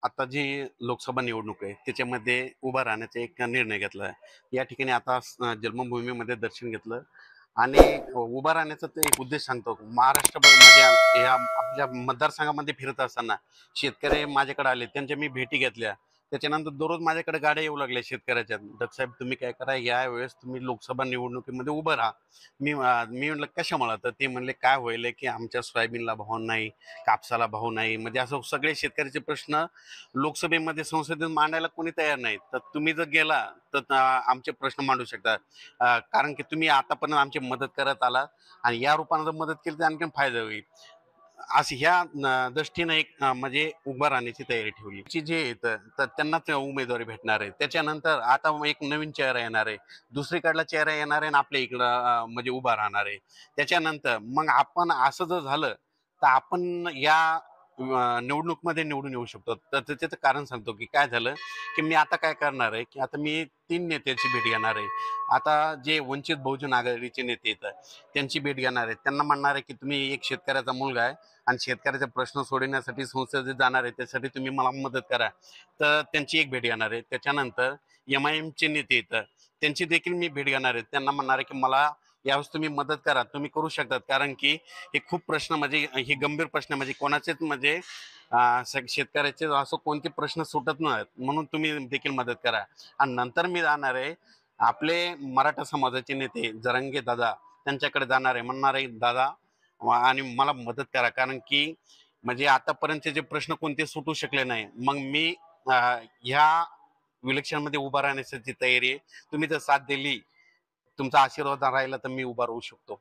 आता जी लोकसभा निवडणूक आहे त्याच्यामध्ये उभा राहण्याचा एक निर्णय घेतला आहे. या ठिकाणी आता जन्मभूमीमध्ये दर्शन घेतलं आणि उभा राहण्याचा ते एक उद्देश सांगतो. महाराष्ट्रभरमध्ये या आपल्या मतदारसंघामध्ये फिरत असताना शेतकरी माझ्याकडे आले, त्यांच्या मी भेटी घेतल्या. त्याच्यानंतर दररोज माझ्याकडे गाड्या येऊ लागल्या शेतकऱ्याच्या. "दत्त साहेब तुम्ही काय करा, यावेळेस तुम्ही लोकसभा निवडणुकीमध्ये उभं राहा." मी म्हटलं कशामुळं? तर ते म्हणले, "काय व्हायलंय की आमच्या सोयाबीनला भाव नाही, कापसाला भाव नाही." म्हणजे असं सगळे शेतकऱ्याचे प्रश्न लोकसभेमध्ये संसदेत मांडायला कोणी तयार नाही. तर तुम्ही जर गेला तर आमचे प्रश्न मांडू शकता. कारण की तुम्ही आतापर्यंत आमची मदत करत आलात आणि या रूपाने जर मदत केली तर आणखीन फायदा होईल. असं ह्या दृष्टीने एक म्हणजे उभं राहण्याची तयारी ठेवली. ची जे येतं तर त्यांनाच उमेदवारी भेटणार आहे. त्याच्यानंतर आता मग एक नवीन चेहरा येणार आहे. दुसरीकडला चेहरा येणार आहे आणि आपल्या इकडं म्हणजे उभा राहणार आहे. त्याच्यानंतर मग आपण असं जर झालं, तर आपण या निवडणुकीमध्ये निवडून येऊ शकतो. तर त्याचं कारण सांगतो, की काय झालं, की मी आता काय करणार आहे, की आता मी 3 नेत्यांची भेट घेणार आहे. आता जे वंचित बहुजन आघाडीचे नेते येतात, त्यांची भेट घेणार आहे. त्यांना म्हणणार आहे, की तुम्ही एक शेतकऱ्याचा मुलगा आहे आणि शेतकऱ्याचे प्रश्न सोडवण्यासाठी संसदेत जाणार आहे, त्यासाठी तुम्ही मला मदत करा. तर त्यांची एक भेट घेणार आहे. त्याच्यानंतर एम-आय-एमचे नेते येतात, त्यांची देखील मी भेट घेणार आहे. त्यांना म्हणणार आहे, की मला यावेळेस तुम्ही मदत करा. तुम्ही करू शकतात. कारण की हे खूप प्रश्न म्हणजे हे गंभीर प्रश्न म्हणजे कोणाचेच म्हणजे शेतकऱ्याचे असं कोणते प्रश्न सुटत नाहीत. म्हणून तुम्ही देखील मदत करा. आणि नंतर मी जाणार आहे, आपले मराठा समाजाचे नेते जरांगे दादा त्यांच्याकडे जाणार आहे. म्हणणार आहे, "दादा आणि मला मदत करा." कारण की म्हणजे आतापर्यंतचे जे प्रश्न कोणते सुटू शकले नाही. मग मी ह्या इलेक्शनमध्ये उभा राहण्याची तयारी आहे. तुम्ही जर साथ दिली, तुमचा आशीर्वाद राहिला तर मी उभा राहू शकतो.